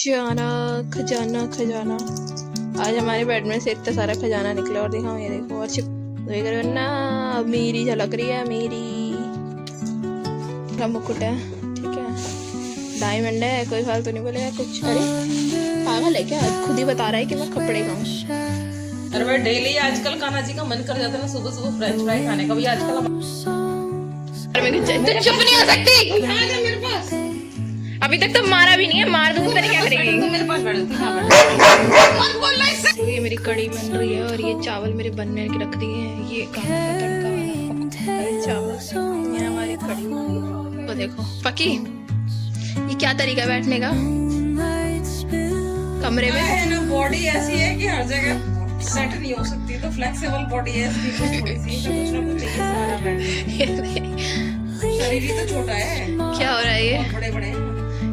खजाना खजाना खजाना। आज हमारे बेड में से इतना सारा खजाना निकला। और दिखाओ, ये देखो, और देख रहे हो ना, मेरी झलक रही है, मेरी का मुकुट है, ठीक है, डायमंड है, कोई फालतू नहीं बोलेगा कुछ। अरे पागल है क्या, खुद ही बता रहा है कि मैं कपड़े खाऊं। अरे भाई डेली आजकल कान्हा जी का मन कर जाता है ना सुबह सुबह फ्रेंच फ्राई खाने का। भी आजकल तो चुप नहीं हो सकती मेरे पास अभी तक तो मारा भी नहीं है, मार दूंगी तो क्या करेगी। मेरे पास बैठ ये मेरी कड़ी बन रही है और ये चावल मेरे बनने के रख दिए हैं। ये काला का तड़का वाला चावल, ये हमारी कड़ी। तो देखो पकी, ये क्या तरीका है बैठने का कमरे में। है ना, बॉडी ऐसी है कि हर जगह सेट नहीं हो सकती, तो फ्लेक्सिबल बॉडी है इसकी, थोड़ी सी तो कुछ ना कुछ चाहिए सहारा बैठने। शरीर ही तो छोटा है, क्या हो रहा है ये, बड़े बड़े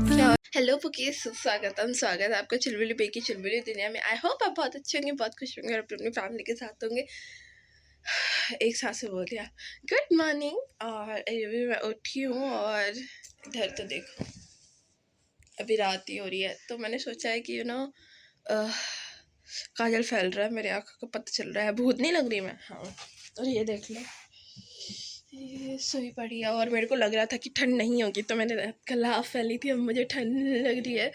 क्या। हेलो पुकीस, स्वागत है आपका चुलबुली पे की चुलबुली दुनिया में। आई होप आप बहुत अच्छे होंगे, बहुत खुश होंगे और अपनी फैमिली के साथ होंगे। एक साथ से बोल दिया गुड मॉर्निंग। और अभी मैं उठी हूँ और इधर तो देखो अभी रात ही हो रही है, तो मैंने सोचा है कि काजल फैल रहा है, मेरे आँखों को पता चल रहा है, भूत नहीं लग रही मैं। हाँ, और ये देख लो, ये सोई पड़ी है और मेरे को लग रहा था कि ठंड नहीं होगी, तो मैंने कल हाफ फैली थी, अब मुझे ठंड लग रही है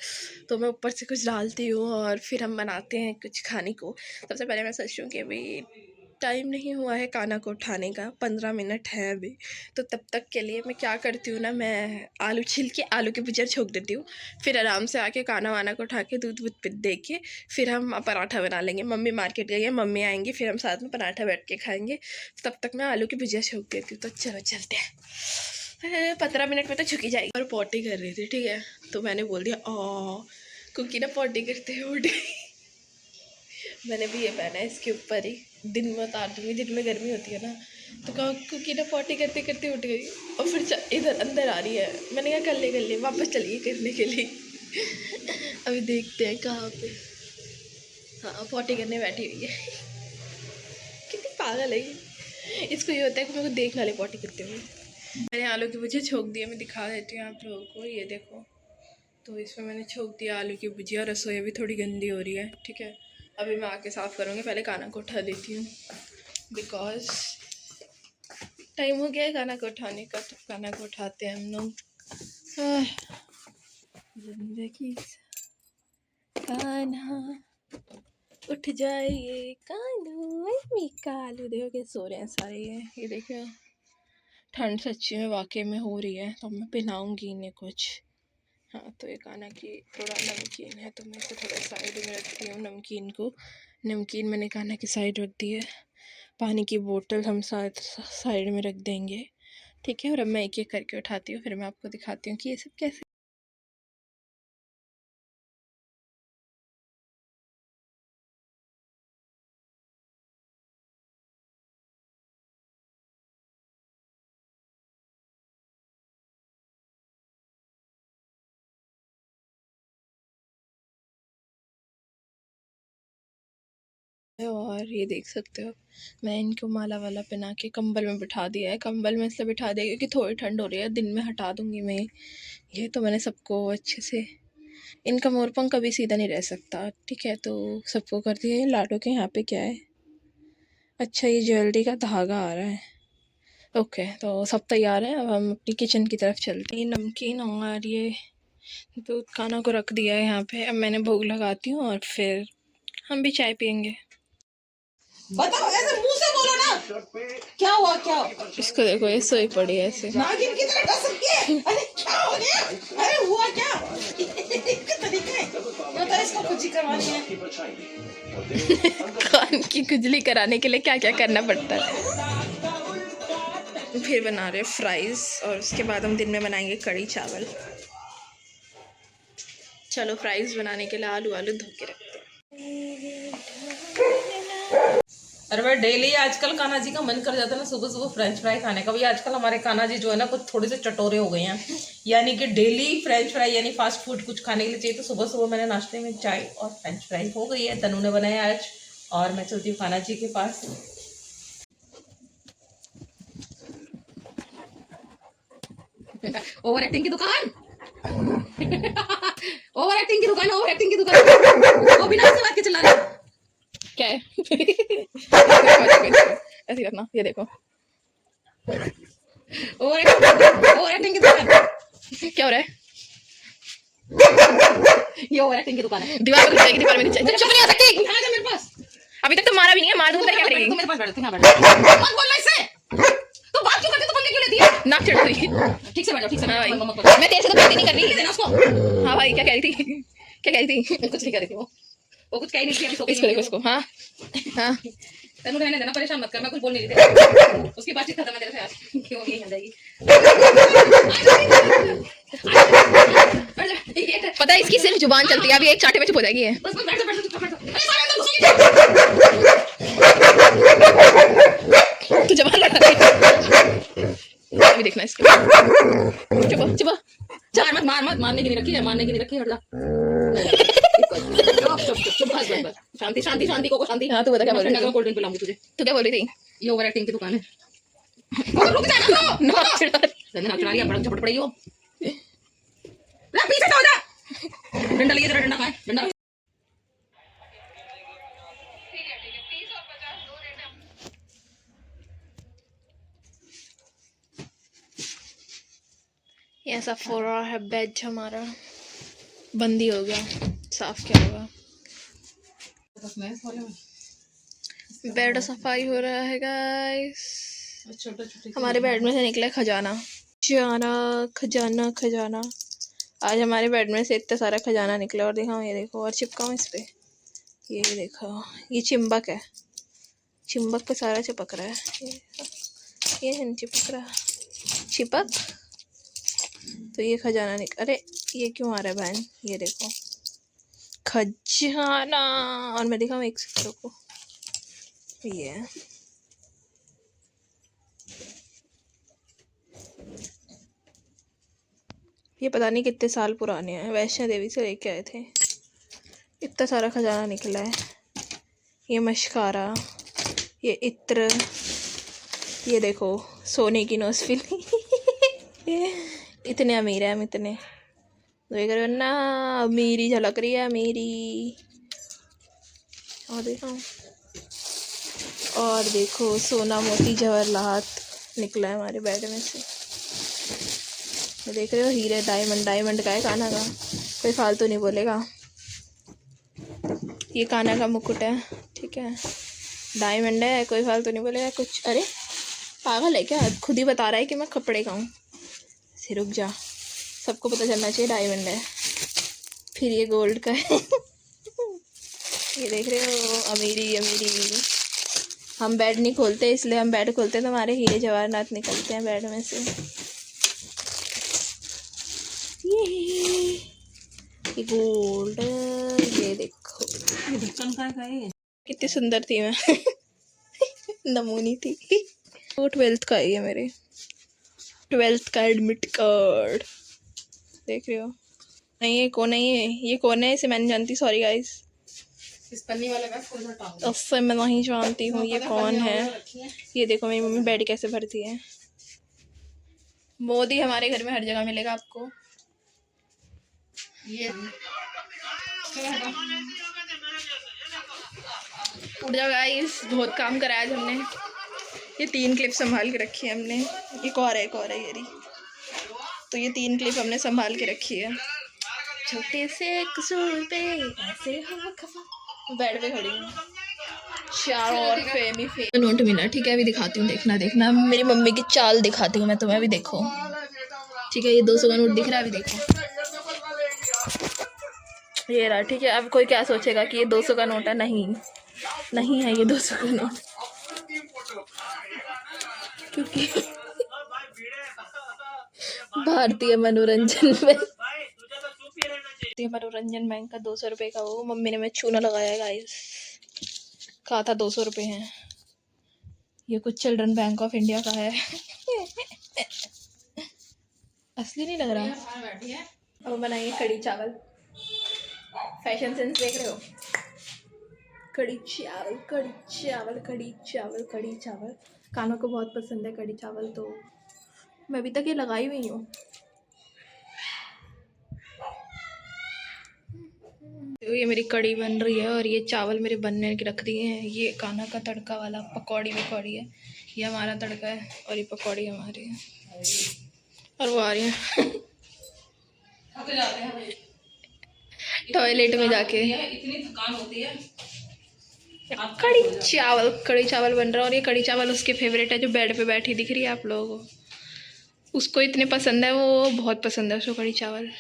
तो मैं ऊपर से कुछ डालती हूँ और फिर हम बनाते हैं कुछ खाने को। सबसे पहले मैं सोच रही हूँ कि अभी टाइम नहीं हुआ है कान्हा को उठाने का, 15 मिनट है अभी, तो तब तक के लिए मैं क्या करती हूँ ना, मैं आलू छील के आलू की भुजिया छोक देती हूँ, फिर आराम से आके कान्हा वाना को उठा के दूध वूध दे के फिर हम पराठा बना लेंगे। मम्मी मार्केट गई है, मम्मी आएंगी, फिर हम साथ में पराठा बैठ के खाएंगे। तब तक मैं आलू की भुजिया छोक देती हूँ। तो चलो चलते हैं, 15 मिनट में तो छुकी जाएगी। और पॉटी कर रही थी, ठीक है, तो मैंने बोल दिया क्योंकि ना पॉटी करते हुए उठ गई। मैंने भी ये पहना है, इसके ऊपर ही दिन में उतार दूँगी, दिन में गर्मी होती है ना, तो कहा क्योंकि ना पॉटी करते करते उठ गई और फिर इधर अंदर आ रही है। मैंने कहा कर ले वापस चलिए करने के लिए। अभी देखते हैं कहाँ पे। हाँ, पॉटी करने बैठी हुई है। कितनी पागल है ये। इसको ये होता है कि मेरे को देख ना ले पॉटी करते हुए। मैंने आलू की भुजिया छोक दी है, मैं दिखा देती हूँ आप लोगों को, ये देखो। तो इसमें मैंने छोक दिया आलू की भुजिया। रसोई भी थोड़ी गंदी हो रही है, ठीक है, अभी मैं आके साफ़ करूँगी। पहले कान्हा को उठा देती हूँ बिकॉज टाइम हो गया है कान्हा को उठाने का, तो कान्हा को उठाते हैं हम लोग। जिंदगी कान्हा उठ जाइए कानू कालू, देखो कैसे सो रहे हैं सारे। ये देखो, ठंड सच्ची में वाकई में हो रही है, तो मैं पिलाऊंगी इन्हें कुछ। हाँ, तो ये कान्हा की थोड़ा नमकीन है, तो मैं इसे थोड़ा साइड में रखती हूँ नमकीन को। नमकीन मैंने कान्हा की साइड रख दी है, पानी की बोतल हम साइड में रख देंगे, ठीक है। और अब मैं एक एक करके उठाती हूँ, फिर मैं आपको दिखाती हूँ कि ये सब कैसे। और ये देख सकते हो, मैं इनको माला वाला पहना के कंबल में बिठा दिया है। कंबल में इसलिए बिठा दिया क्योंकि थोड़ी ठंड हो रही है, दिन में हटा दूंगी मैं ये। तो मैंने सबको अच्छे से, इनका मोरपंख कभी सीधा नहीं रह सकता, ठीक है, तो सबको कर दिया। लाडो के यहाँ पे क्या है, अच्छा ये ज्वेलरी का धागा आ रहा है। ओके, तो सब तैयार है, अब हम अपनी किचन की तरफ चलते हैं। नमकीन और ये दूध खाना को रख दिया है यहाँ पे, अब मैंने भोग लगाती हूँ और फिर हम भी चाय पियेंगे। बताओ, ऐसे मुंह से बोलो ना, क्या हुआ क्या। इसको देखो, ये सोई पड़ी है ऐसे नागिन की तरह डस के। अरे क्या हो गया, अरे हुआ क्या। तरीका है तो इसको खुजी करवानी है। कान की खुजली कराने के लिए क्या क्या करना पड़ता है। फिर बना रहे फ्राइज और उसके बाद हम दिन में बनाएंगे कड़ी चावल। चलो फ्राइज बनाने के लिए आलू धो के रखते हैं। अरे भाई डेली आजकल कान्हा जी का मन कर जाता है ना सुबह सुबह फ्रेंच फ्राई खाने का। भी आजकल हमारे कान्हा जी जो है ना कुछ थोड़े से चटोरे हो गए हैं, यानी कि डेली फ्रेंच फ्राई यानी फास्ट फूड कुछ खाने के लिए चाहिए। तो सुबह सुबह मैंने नाश्ते में चाय और फ्रेंच फ्राई हो गई है, तनु ने बनाया आज, और मैं चलती हूँ कान्हा जी के पास। ओवर एक्टिंग की दुकान। ओवर एक्टिंग की दुकान है, ओवर एक्टिंग की दुकान है। वो बिना उससे बात के चला रहा है। क्या है? ऐसे ही रखना, ये देखो ओवर एक्टिंग की दुकान है। क्या हो रहा है। ये ओवर एक्टिंग की दुकान है। दीवार पर जाएगी, दीवार में नीचे चुप नहीं हो सकती। आ जा मेरे पास। अभी तक तो मारा भी नहीं है, मार दूंगा क्या तू करेगी। मेरे पास बैठ, तू यहाँ बैठ। मत बोलना इससे। तू बात क्यों करती है, तू पंगे क्यों लेती है? नाक चढ़ रही। ठीक से बैठ जाओ, ठीक से हाँ बैठ भाई, जाओ, मत बोल। मैं तेरे से तो बात ही नहीं कर रही। देना उसको। हाँ भाई, क्या कह रही थी, क्या कह रही थी। कुछ नहीं कर रही थी वो कुछ कह ही नहीं थी, अभी सो के इसको नहीं देखो, आई इसको। हाँ हाँ, तनु रहने देना, परेशान मत कर, मैं कुछ बोल नहीं रही थी। उसकी बातचीत खत्म है तेरे से आज। क्यों नहीं आ जाएगी। पता है इसकी सिर्फ जुबान चलती है, अभी एक चाटे में चुप हो जाएगी ये। बस बस बैठ जा, बैठ जा, चुप कर, बैठ जा। अरे सारे अंदर घुसेंगे। तू जबान लड़ा रही है। अभी देखना इसको। चुप चुप मार मत, मार मत, मारने की नहीं रखी है, मारने की नहीं रखी है, हट जा। चुप चुप चुप चुप, बस बस बस, शांति शांति शांति, को शांति। हाँ, तू बता क्या बोल रही थी। कोल्ड ड्रिंक पिलाऊंगी तुझे। तू क्या बोल रही थी। ये ओवर एक्टिंग की दुकान है। रुक जा ना, नाक चढ़ा रही। नाक चढ़ा रही है, बड़ा झपट पड़ेगी वो। ले पीछे से हो जा। डंडा लिए तेरा, डंडा कहाँ है, डंडा। ये ऐसा हो रहा है, बेड हमारा बंद ही हो गया, साफ क्या होगा। बेड सफाई हो रहा है गाइस। हमारे बेड में से निकला खजाना, खजाना खजाना खजाना। आज हमारे बेड में से इतना सारा खजाना निकला। और दिखाऊं, ये देखो, और चिपकाऊं इस पे, ये देखो, ये चिंबक है, चिंबक पे सारा चिपक रहा है। ये नहीं चिपक रहा, चिपक तो ये खजाना अरे ये क्यों आ रहा है बहन, ये देखो खजाना। और मैं दिखाऊं एक सेकंड को, ये पता नहीं कितने साल पुराने हैं, वैष्णो देवी से लेके आए थे। इतना सारा खजाना निकला है। ये मशकारा, ये इत्र, ये देखो सोने की नोजफिल। इतने अमीर है हम, इतने देख रहे हो ना, अमीरी झलक रही है अमीरी। और देखो सोना मोती जवाहरात निकला है हमारे बेड में से। ये देख रहे हो, हीरे डायमंड, डायमंड का है कान्हा का, कोई फालतू नहीं बोलेगा। ये कान्हा का मुकुट है, ठीक है, डायमंड है, कोई फालतू नहीं बोलेगा कुछ। अरे पागल है क्या, खुद ही बता रहा है कि मैं कपड़े का हूँ। से रुक जा, सबको पता चलना चाहिए डायमंड है। फिर ये गोल्ड का है। ये देख रहे हो, अमीरी अमीरी। हम बेड नहीं खोलते, इसलिए हम बेड खोलते हैं तो हमारे हीरे जवाहरात निकलते हैं बेड में से। ये गोल्ड, ये देखो, ये ढक्कन का है। कितनी सुंदर थी मैं। नमूनी थी। वो 12th का है, ये मेरे 12th का एडमिट कार्ड, देख रहे हो। नहीं ये कौन है, ये कौन है, इसे मैं नहीं जानती, सॉरी गाइस। इस पन्नी वाले बैग को उधर टांग दो। उससे मैं नहीं जानती हूँ ये कौन है। ये देखो मेरी मम्मी बेड कैसे भरती है। मोदी हमारे घर में हर जगह मिलेगा आपको। ये उठ जाओ गाइस, बहुत काम करा आज हमने। ये 3 क्लिप संभाल के रखी है हमने। एक और है ये रही। तो ये 3 क्लिप हमने संभाल के रखी है। छोटे से कसूर पे ऐसे हम खफा, बेड पे खड़ी हूँ। चार और फेमी नोट मिला, ठीक है, अभी दिखाती हूँ, देखना मेरी मम्मी की चाल दिखाती हूँ मैं तुम्हें, अभी देखो, ठीक है। ये 200 का नोट दिख रहा है, अभी देखो, ये रहा, ठीक है। अब कोई क्या सोचेगा कि ये 200 का नोट है, नहीं है ये 200 का नोट, क्योंकि भारतीय मनोरंजन बैंक का 200 रुपये का वो मम्मी ने मैं चूना लगाया है गाइस, कहा था 200 रुपये हैं। ये कुछ चिल्ड्रन बैंक ऑफ इंडिया का है। असली नहीं लग रहा। अब बनाइए कड़ी चावल, फैशन सेंस देख रहे हो। कड़ी चावल कड़ी चावल कड़ी चावल कड़ी चावल, कानों को बहुत पसंद है कड़ी चावल, तो मैं अभी तक ये लगाई हुई हूँ। तो ये मेरी कड़ी बन रही है और ये चावल मेरे बनने के रख दिए हैं। ये कान्हा का तड़का वाला पकौड़ी वकौड़ी है, ये हमारा तड़का है और ये पकौड़ी हमारी है। और वो आ रही है थक जाते हैं टॉयलेट में जाके। इतनी थकान होती है। कड़ी चावल बन रहा है और ये कड़ी चावल उसके फेवरेट है, जो बेड पे बैठी दिख रही है आप लोगों को, उसको इतने पसंद है, वो बहुत पसंद है उसको कड़ी चावल।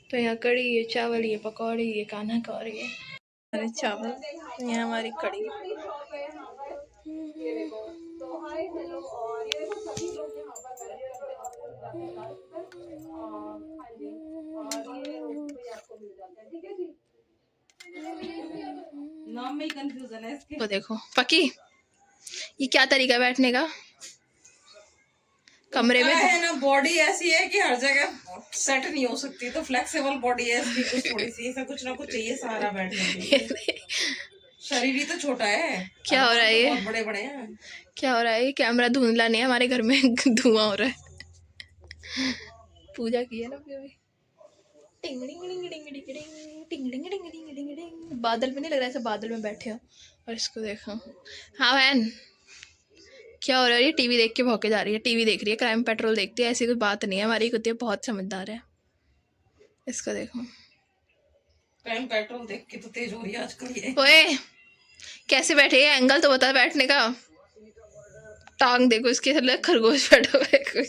तो यहाँ कड़ी, ये चावल, ये पकौड़ी, ये कान्हा का और ये हमारे चावल, ये हमारी कड़ी। नाम में ही कंफ्यूजन है इसके। तो देखो पकी, ये क्या तरीका है बैठने का कमरे में? है ना, बॉडी ऐसी है कि हर जगह सेट नहीं हो सकती, तो फ्लेक्सिबल बॉडी है इसकी, कुछ थोड़ी सी ऐसा कुछ ना कुछ चाहिए सहारा बैठने के लिए। शरीर ही तो छोटा है। क्या हो रहा है ये? बहुत बड़े बड़े हैं। क्या हो रहा है? ये कैमरा धुंधला नहीं है, हमारे घर में धुआं हो रहा है। पूजा की है ना अभी। टिंग टिंग टिंग टिंग टिंग टिंग टिंग टिंग टिंग टिंग टिंग टिंग। बादल में नहीं लग रहा है, ऐसे बादल में बैठे हो और इसको देखो। हाँ बहन, क्या हो रहा है? ये टीवी देख के भौंके जा रही है, टीवी देख रही है, क्राइम पेट्रोल देखती है। ऐसी कोई बात नहीं है, हमारी कुत्ती बहुत समझदार है। इसको देखो, क्राइम पेट्रोल देख के तो तेज हो रही है आजकल ये। ओए कैसे बैठे है? एंगल तो बता बैठने का। टांग देखो इसके, खरगोश बैठा हुआ है कोई।